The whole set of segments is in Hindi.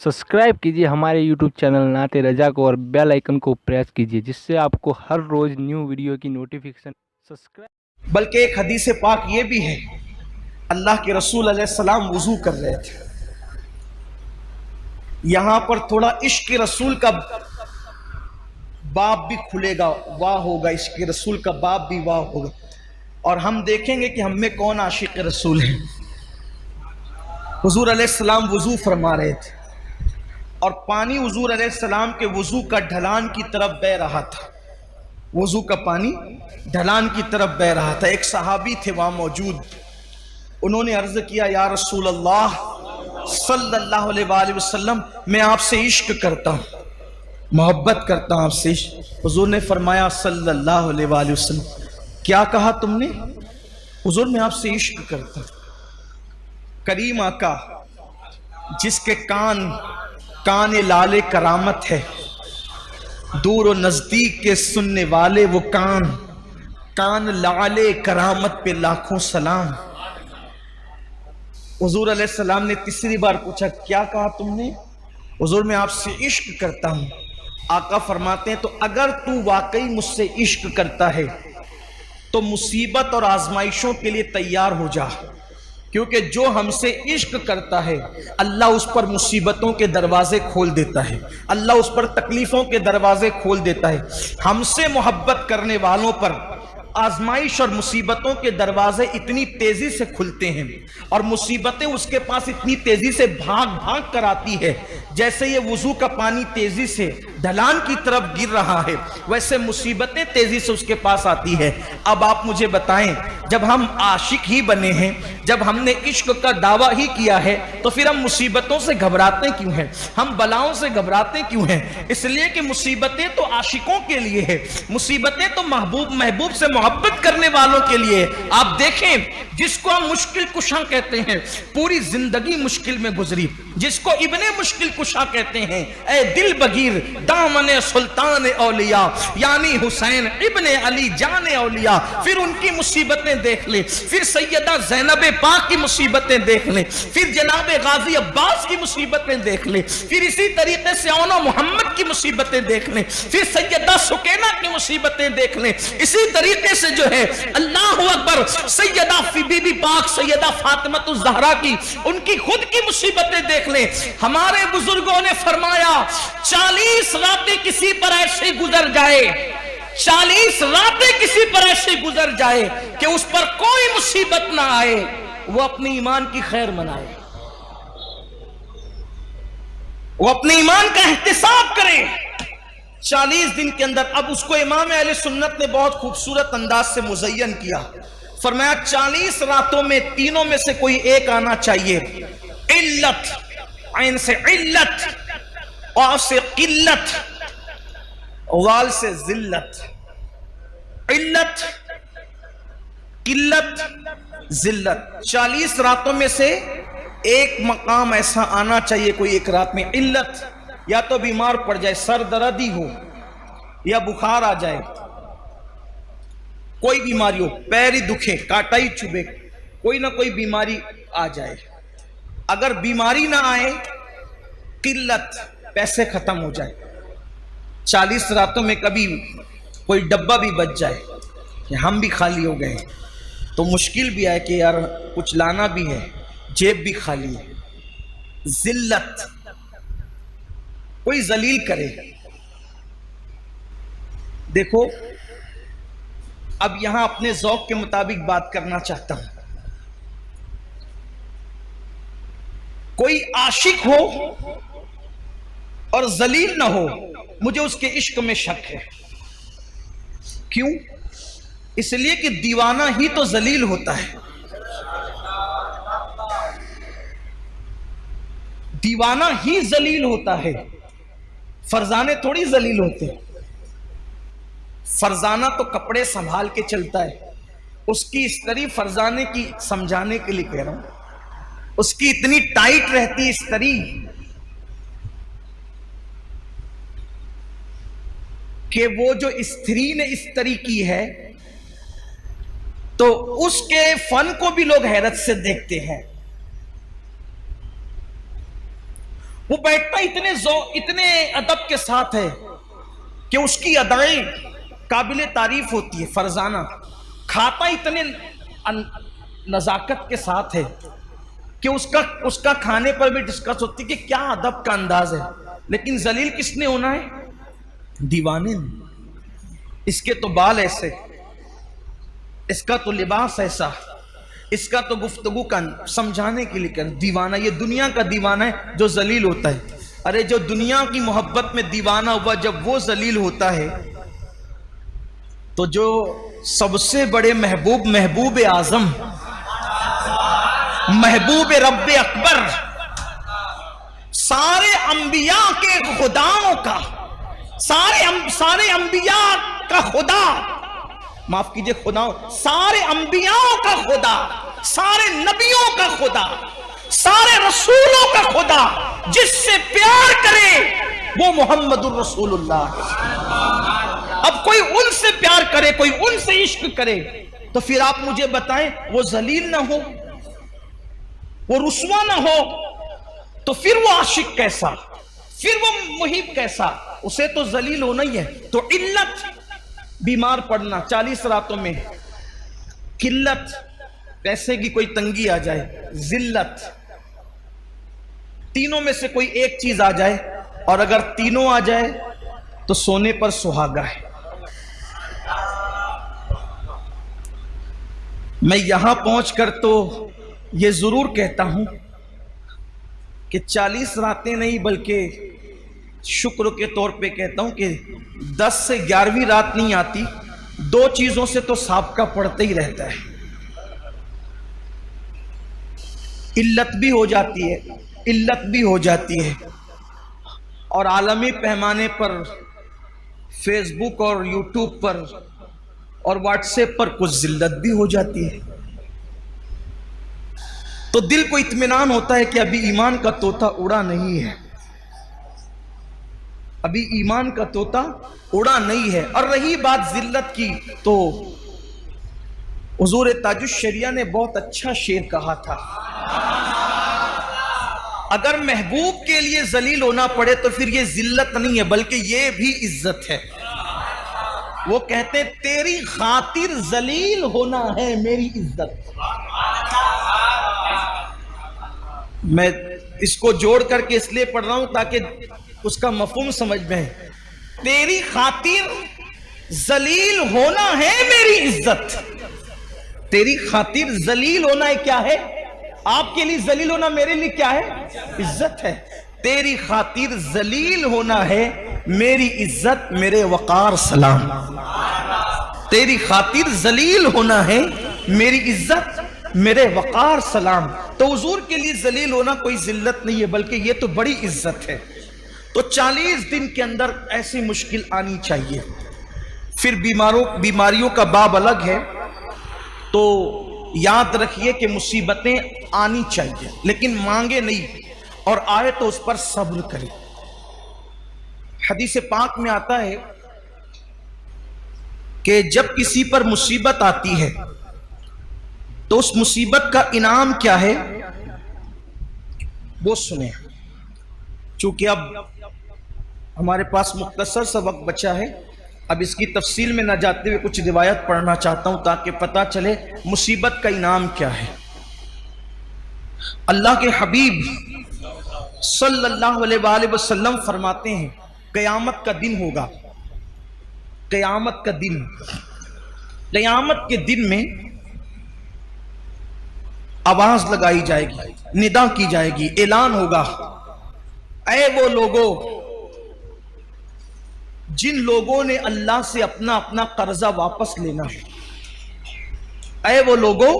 सब्सक्राइब कीजिए हमारे YouTube चैनल नाते रजा को और बेल आइकन को प्रेस कीजिए जिससे आपको हर रोज न्यू वीडियो की नोटिफिकेशन सब्सक्राइब। बल्कि एक हदीस पाक ये भी है, अल्लाह के रसूल अलैहिस्सलाम वुजू कर रहे थे। यहां पर थोड़ा इश्क रसूल का बाब भी खुलेगा, वाह होगा, इश्क रसूल का बाब भी वाह होगा, और हम देखेंगे कि हम में कौन आशिक रसूल है। हुजूर अलैहिस्सलाम वुजू फरमा रहे थे और पानी हुजूर अलैहिस्सलाम के वुजू का ढलान की तरफ बह रहा था। वुजू का पानी ढलान की तरफ बह रहा था। एक सहाबी थे वहां मौजूद, उन्होंने अर्ज किया, या रसूल अल्लाह सल्लल्लाहु अलैहि वसल्लम, मैं आपसे इश्क करता हूँ, मोहब्बत करता हूँ आपसे। हुजूर ने फरमाया सल्लल्लाहु अलैहि वसल्लम, क्या कहा तुमने? हुजूर मैं आपसे इश्क करता हूँ। करीम आका जिसके कान लाले करामत है, दूर और नजदीक के सुनने वाले वो कान लाले करामत पे लाखों सलाम। हुजूर अलैहिस्सलाम ने तीसरी बार पूछा, क्या कहा तुमने? हुजूर मैं आपसे इश्क करता हूं। आका फरमाते हैं, तो अगर तू वाकई मुझसे इश्क करता है तो मुसीबत और आजमाइशों के लिए तैयार हो जा, क्योंकि जो हमसे इश्क करता है अल्लाह उस पर मुसीबतों के दरवाजे खोल देता है, अल्लाह उस पर तकलीफों के दरवाजे खोल देता है। हमसे मोहब्बत करने वालों पर आजमाइश और मुसीबतों के दरवाजे इतनी तेजी से खुलते हैं और मुसीबतें उसके पास इतनी तेजी से भाग भाग कर आती है, जैसे ये वुजू का पानी तेजी से ढलान की तरफ गिर रहा है, वैसे मुसीबतें तेजी से उसके पास आती है। अब आप मुझे बताएं, जब हम आशिक ही बने हैं, जब हमने इश्क का दावा ही किया है, तो फिर हम मुसीबतों से घबराते क्यों हैं? हम बलाओं से घबराते क्यों हैं? इसलिए कि मुसीबतें तो आशिकों के लिए है, मुसीबतें तो महबूब से मोहब्बत करने वालों के लिए। आप देखें, जिसको हम मुश्किल कुशा कहते हैं, पूरी जिंदगी मुश्किल में गुजरी, जिसको इब्ने मुश्किल कुशा कहते हैं, ए दिल बगीर दामने सुल्तान औलिया यानी हुसैन इब्ने अली जाने औलिया, फिर उनकी मुसीबतें देख ले, फिर सैयदा ज़ैनब पाक की मुसीबतें देख ले, फिर जनाब गाजी अब्बास की मुसीबतें देख ले, फिर इसी तरीके से औना मोहम्मद की मुसीबतें देख ले, फिर सैयदा सुकैना की मुसीबतें देख ले, इसी तरीके से जो है अल्लाह अकबर सैयदा बीबी पाक सैयदा फातिमा ज़हरा की, उनकी खुद की मुसीबतें देख ले। हमारे बुजुर्गों ने फरमाया, 40 रातें किसी पर ऐसे गुजर जाए, 40 रातें किसी पर ऐसे गुजर जाए कि उस पर कोई मुसीबत ना आए, वो अपने ईमान की खैर मनाए, वो अपने ईमान का एहतिसाब करे 40 दिन के अंदर। अब उसको इमाम अहले सुन्नत ने बहुत खूबसूरत अंदाज से मुज़य्यन किया। फरमाया 40 रातों में तीनों में से कोई एक आना चाहिए। इल्लत, ऐन से इल्लत, औ से किल्लत, वाल से जिल्लत। इल्लत, किल्लत, जिल्लत, 40 रातों में से एक मकाम ऐसा आना चाहिए कोई एक रात में। इल्लत, या तो बीमार पड़ जाए, सर दर्द ही हो या बुखार आ जाए, कोई बीमारी हो, पैर ही दुखे, कांटा ही चुभे, कोई ना कोई बीमारी आ जाए। अगर बीमारी ना आए, किल्लत, पैसे खत्म हो जाए। 40 रातों में कभी कोई डब्बा भी बच जाए कि हम भी खाली हो गए, तो मुश्किल भी आए कि यार कुछ लाना भी है, जेब भी खाली है। जिल्लत, कोई जलील करे। देखो, अब यहां अपने ज़ौक़ के मुताबिक बात करना चाहता हूं। कोई आशिक हो और जलील ना हो, मुझे उसके इश्क में शक है। क्यों? इसलिए कि दीवाना ही तो जलील होता है, दीवाना ही जलील होता है, फरजाने थोड़ी जलील होते हैं। फरजाना तो कपड़े संभाल के चलता है, उसकी इस्तरी फरजाने की समझाने के लिए कह रहा हूं, उसकी इतनी टाइट रहती इस्तरी कि वो जो स्त्री ने इस्तरी की है तो उसके फन को भी लोग हैरत से देखते हैं। वो बैठता इतने अदब के साथ है कि उसकी अदाएं काबिले तारीफ होती है, फरजाना। खाता इतने नजाकत के साथ है कि उसका खाने पर भी डिस्कस होती है कि क्या अदब का अंदाज है। लेकिन जलील किसने होना है? दीवाने ने। इसके तो बाल ऐसे, इसका तो लिबास ऐसा, इसका तो गुफ्तगू का समझाने के लिए कर। दीवाना, ये दुनिया का दीवाना है जो जलील होता है। अरे जो दुनिया की मोहब्बत में दीवाना हुआ, जब वो जलील होता है तो जो सबसे बड़े महबूब, महबूब आजम, महबूब रब्बे अकबर, सारे अंबिया के खुदाओं का, सारे अंबिया का खुदा, माफ कीजिए खुदा, सारे अंबियाओं का खुदा, सारे नबियों का खुदा, सारे रसूलों का खुदा, जिससे प्यार करे वो मोहम्मदुर रसूलुल्लाह। अब कोई उनसे प्यार करे, कोई उनसे इश्क करे, तो फिर आप मुझे बताएं, वो जलील ना हो, वो रुस्वा ना हो, तो फिर वो आशिक कैसा, फिर वो मुहिब कैसा? उसे तो जलील होना ही है। तो इल्लत, बीमार पड़ना, 40 रातों में किल्लत, पैसे की कोई तंगी आ जाए, जिल्लत, तीनों में से कोई एक चीज आ जाए, और अगर तीनों आ जाए तो सोने पर सुहागा है। मैं यहां पहुंचकर तो यह जरूर कहता हूं कि 40 रातें नहीं, बल्कि शुक्र के तौर पे कहता हूं कि 10 से 11वीं रात नहीं आती, 2 चीजों से तो साबका पड़ता ही रहता है। इल्लत भी हो जाती है, इल्लत भी हो जाती है, और आलमी पैमाने पर फेसबुक और यूट्यूब पर और व्हाट्सएप पर कुछ जिल्लत भी हो जाती है। तो दिल को इत्मीनान होता है कि अभी ईमान का तोता उड़ा नहीं है, अभी ईमान का तोता उड़ा नहीं है। और रही बात जिल्लत की, तो हुजूर ताजुश्शरिया ने बहुत अच्छा शेर कहा था, अगर महबूब के लिए जलील होना पड़े तो फिर ये जिल्लत नहीं है, बल्कि ये भी इज्जत है। वो कहते, तेरी खातिर जलील होना है मेरी इज्जत। मैं इसको जोड़ करके इसलिए पढ़ रहा हूं ताकि उसका मफहूम समझ में है। तेरी खातिर जलील होना है मेरी इज्जत। तेरी खातिर जलील होना है, क्या है? आपके लिए जलील होना मेरे लिए क्या है? इज्जत है। तेरी खातिर जलील होना है मेरी इज्जत, मेरे वकार सलाम। तेरी खातिर जलील होना है मेरी इज्जत, मेरे वकार सलाम। तो हुजूर के लिए जलील होना कोई जिल्लत नहीं है, बल्कि ये तो बड़ी इज्जत है। तो 40 दिन के अंदर ऐसी मुश्किल आनी चाहिए। फिर बीमारियों का बाब अलग है। तो याद रखिए कि मुसीबतें आनी चाहिए, लेकिन मांगे नहीं, और आए तो उस पर सब्र करें। हदीस पाक में आता है कि जब किसी पर मुसीबत आती है तो उस मुसीबत का इनाम क्या है वो सुने। चूंकि अब हमारे पास मुख्तसर सा वक्त बचा है, अब इसकी तफसील में न जाते हुए कुछ रिवायत पढ़ना चाहता हूं ताकि पता चले मुसीबत का इनाम क्या है। अल्लाह के हबीब सल्लल्लाहु अलैहि वसल्लम फरमाते हैं, क़यामत का दिन होगा, क़यामत का दिन, क़यामत के दिन में आवाज लगाई जाएगी, निदा की जाएगी, ऐलान होगा, ऐ वो लोगों जिन लोगों ने अल्लाह से अपना अपना कर्जा वापस लेना है, ऐ वो लोगों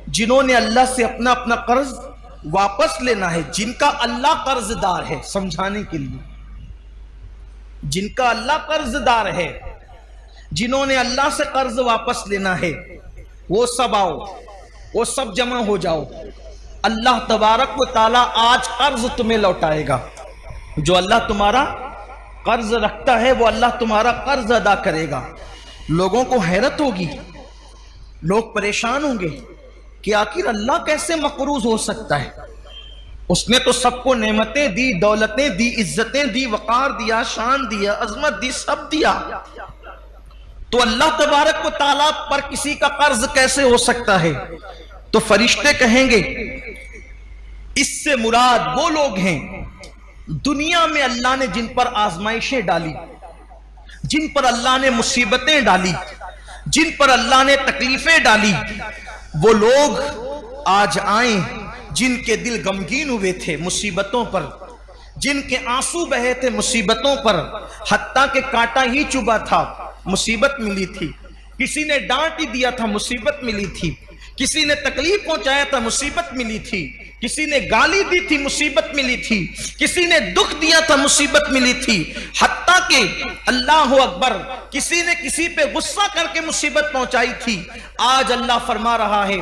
जिन्होंने अल्लाह से अपना अपना कर्ज वापस लेना है, जिनका अल्लाह कर्जदार है। समझाने के लिए, जिनका अल्लाह कर्जदार है, जिन्होंने अल्लाह से कर्ज वापस लेना है, वो सब आओ, वो सब जमा हो जाओ। अल्लाह तबारक व तआला आज कर्ज तुम्हें लौटाएगा। जो अल्लाह तुम्हारा कर्ज रखता है वो अल्लाह तुम्हारा कर्ज अदा करेगा। लोगों को हैरत होगी, लोग परेशान होंगे कि आखिर अल्लाह कैसे मकरूज हो सकता है। उसने तो सबको नेमतें दी, दौलतें दी, इज्जतें दी, वकार दिया, शान दिया, अजमत दी, सब दिया। तो अल्लाह तबारक व तआला पर किसी का कर्ज कैसे हो सकता है? तो फरिश्ते कहेंगे इससे मुराद वो लोग हैं दुनिया में अल्लाह ने जिन पर आजमाइशें डाली, जिन पर अल्लाह ने मुसीबतें डाली, जिन पर अल्लाह ने तकलीफें डाली, वो लोग आज आए जिनके दिल गमगीन हुए थे मुसीबतों पर, जिनके आंसू बहे थे मुसीबतों पर, हत्ता के कांटा ही चुभा था, मुसीबत मिली थी। किसी ने डांट ही दिया था, मुसीबत मिली थी। किसी ने तकलीफ पहुंचाया था, मुसीबत मिली थी। किसी ने गाली दी थी, मुसीबत मिली थी। किसी ने दुख दिया था, मुसीबत मिली थी। हत्ता के अल्लाह अकबर किसी ने किसी पे गुस्सा करके मुसीबत पहुंचाई थी। आज अल्लाह फरमा रहा है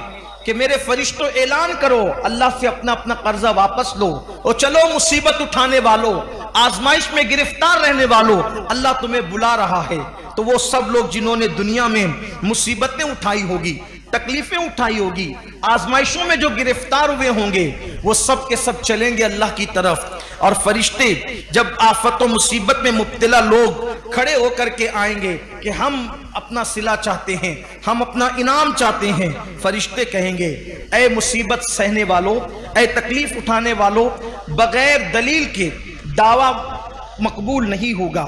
कि मेरे फरिश्तों ऐलान करो, अल्लाह से अपना अपना कर्जा वापस लो और चलो मुसीबत उठाने वालों, आजमाइश में गिरफ्तार रहने वालों, अल्लाह तुम्हें बुला रहा है। तो वो सब लोग जिन्होंने दुनिया में मुसीबतें उठाई होगी, तकलीफें उठाई होगी, आजमाइशों में जो गिरफ्तार हुए होंगे, वो सब के सब चलेंगे अल्लाह की तरफ। और फरिश्ते जब आफत और मुसीबत में मुब्तला लोग खड़े होकर के आएंगे कि हम अपना सिला चाहते हैं, हम अपना इनाम चाहते हैं, फरिश्ते कहेंगे ऐ मुसीबत सहने वालों, ऐ तकलीफ उठाने वालों, बगैर दलील के दावा मकबूल नहीं होगा।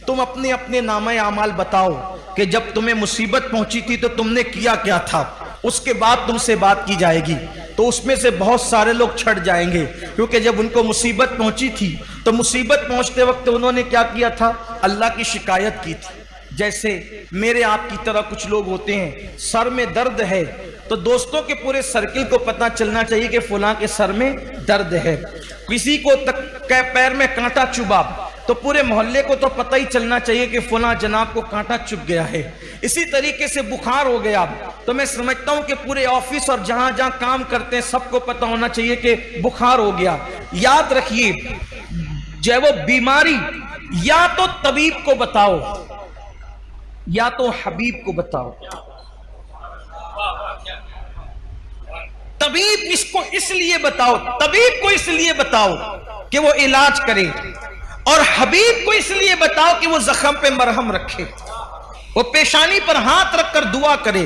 तुम अपने अपने नामे आमाल बताओ कि जब तुम्हें मुसीबत पहुंची थी तो तुमने किया क्या था, उसके बाद तुमसे बात की जाएगी। तो उसमें से बहुत सारे लोग छट जाएंगे, क्योंकि जब उनको मुसीबत पहुंची थी तो मुसीबत पहुंचते वक्त उन्होंने क्या किया था, अल्लाह की शिकायत की थी। जैसे मेरे आपकी तरह कुछ लोग होते हैं, सर में दर्द है तो दोस्तों के पूरे सर्किल को पता चलना चाहिए कि फलां के सर में दर्द है। किसी को पैर में कांटा चुभा तो पूरे मोहल्ले को तो पता ही चलना चाहिए कि फलां जनाब को कांटा चुभ गया है। इसी तरीके से बुखार हो गया तो मैं समझता हूं कि पूरे ऑफिस और जहां जहां काम करते हैं सबको पता होना चाहिए कि बुखार हो गया। याद रखिए, जो वो बीमारी या तो तबीब को बताओ या तो हबीब को बताओ। तबीब इसको इसलिए बताओ, तबीब को इसलिए बताओ कि वो इलाज करे, और हबीब को इसलिए बताओ कि वो जख्म पे मरहम रखे, वो पेशानी पर हाथ रखकर दुआ करे।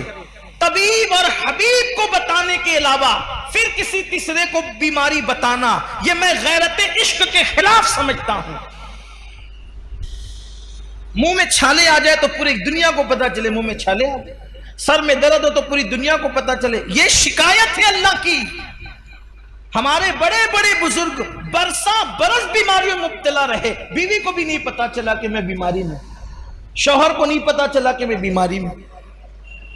तबीब और हबीब को बताने के अलावा फिर किसी तीसरे को बीमारी बताना, यह मैं गैरत इश्क के खिलाफ समझता हूं। मुंह में छाले आ जाए तो पूरी दुनिया को पता चले मुंह में छाले आ जाए, सर में दर्द हो तो पूरी दुनिया को पता चले, यह शिकायत है अल्लाह की। हमारे बड़े बड़े बुजुर्ग बरसा बरस बीमारियों में मुब्तला रहे, बीवी को भी नहीं पता चला कि मैं बीमारी में, शौहर को नहीं पता चला कि मैं बीमारी में।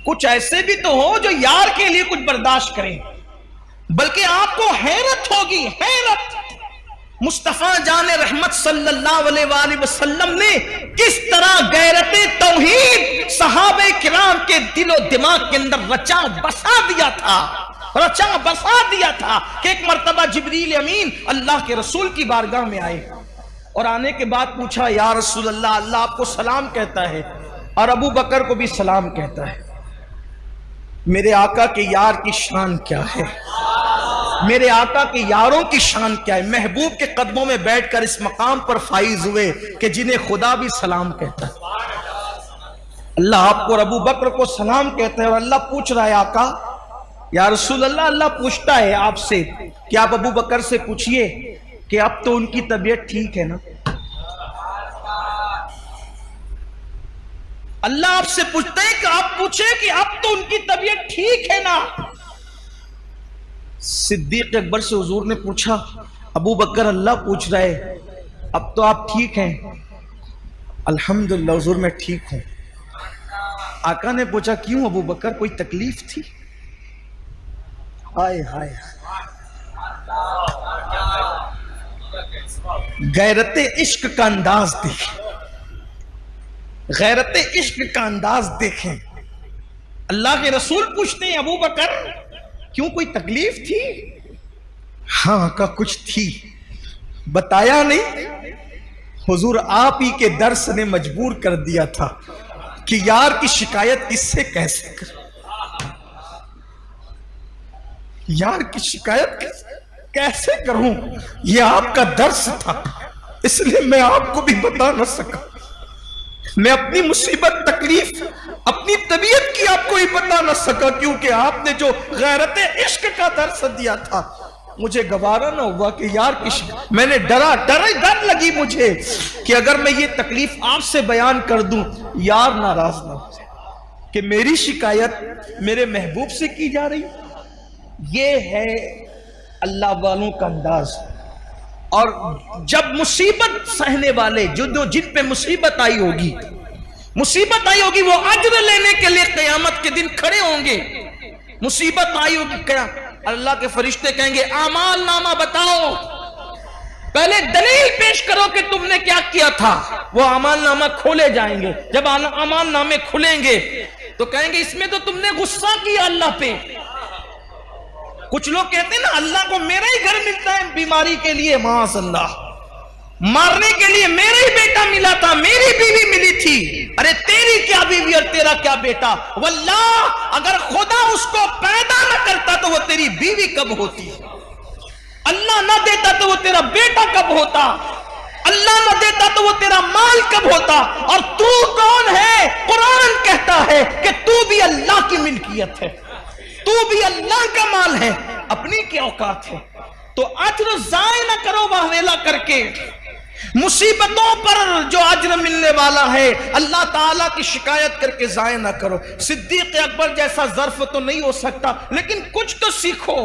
कुछ ऐसे भी तो हो जो यार के लिए कुछ बर्दाश्त करें, बल्कि आपको हैरत होगी, हैरत, मुस्तफा जाने रहमत सल्लल्लाहु अलैहि वसल्लम ने किस तरह गैरते तौहीद सहाबे किराम के दिलो दिमाग के अंदर रचा बसा दिया था, रचा बसा दिया था कि एक मर्तबा जिब्रील अमीन अल्लाह के रसूल की बारगाह में आए और आने के बाद पूछा, या रसूल अल्लाह, अल्लाह आपको सलाम कहता है और अबू बकर को भी सलाम कहता है, मेरे आका के यार की शान क्या है, मेरे आका के यारों की शान क्या है। महबूब के कदमों में बैठकर इस मकाम पर फाइज हुए कि जिन्हें खुदा भी सलाम कहता है। अल्लाह आपको और अबू बकर को सलाम कहता है और अल्लाह पूछ रहा है, आका या रसूल अल्लाह, अल्लाह पूछता है आपसे कि आप अबू बकर से पूछिए कि अब तो उनकी तबीयत ठीक है ना। अल्लाह आपसे पूछते हैं कि आप पूछे कि अब तो उनकी तबीयत ठीक है ना। सिद्दीक अकबर से हुजूर ने पूछा, अबू बकर अल्लाह पूछ रहा है अब तो आप ठीक हैं। अल्हम्दुलिल्लाह हुजूर मैं ठीक हूं। आका ने पूछा, क्यों अबू बकर, कोई तकलीफ थी? हाय हाय, गैरते इश्क का अंदाज देखें, गैरते इश्क का अंदाज देखें। अल्लाह के रसूल पूछते हैं, अबू बकर क्यों, कोई तकलीफ थी? हाँ का कुछ थी, बताया नहीं। हुजूर आप ही के दर्स ने मजबूर कर दिया था कि यार की शिकायत किससे कैसे कर, यार की शिकायत कैसे। कैसे करूं, यह आपका दर्स था, इसलिए मैं आपको भी बता न सका। मैं अपनी मुसीबत तकलीफ अपनी तबीयत की आपको ही बता न सका, क्योंकि आपने जो गैरत इश्क का दर्स दिया था मुझे गवारा ना हुआ कि यार मैंने डर लगी मुझे कि अगर मैं ये तकलीफ आपसे बयान कर दूं यार नाराज ना हो जाए कि मेरी शिकायत मेरे महबूब से की जा रही। ये है अल्लाह वालों का अंदाज। और जब मुसीबत सहने वाले जो जिन पे मुसीबत आई होगी वो अज्र लेने के लिए क़यामत के दिन खड़े होंगे। मुसीबत आई होगी, क्या अल्लाह के फरिश्ते कहेंगे आमाल नामा बताओ, पहले दलील पेश करो कि तुमने क्या किया था। वो अमाल नामा खोले जाएंगे। जब अमाल नामे खुलेंगे तो कहेंगे इसमें तो तुमने गुस्सा किया अल्लाह पे। कुछ लोग कहते हैं ना अल्लाह को मेरा ही घर मिलता है बीमारी के लिए, माशअल्लाह, मारने के लिए मेरा ही बेटा मिला था, मेरी बीवी मिली थी। अरे तेरी क्या बीवी और तेरा क्या बेटा, वल्लाह अगर खुदा उसको पैदा न करता तो वो तेरी बीवी कब होती, अल्लाह न देता तो वो तेरा बेटा कब होता, अल्लाह न देता तो वो तेरा माल कब होता। और तू कौन है? कुरान कहता है कि तू भी अल्लाह की मिल्कियत है, तू भी अल्लाह का माल है, अपनी क्या औकात है। तो अज्र जाय ना करो वाहवेला करके, मुसीबतों पर जो अज्र मिलने वाला है अल्लाह ताला की शिकायत करके जाय ना करो। सिद्दीक अकबर जैसा ज़र्फ तो नहीं हो सकता, लेकिन कुछ तो सीखो।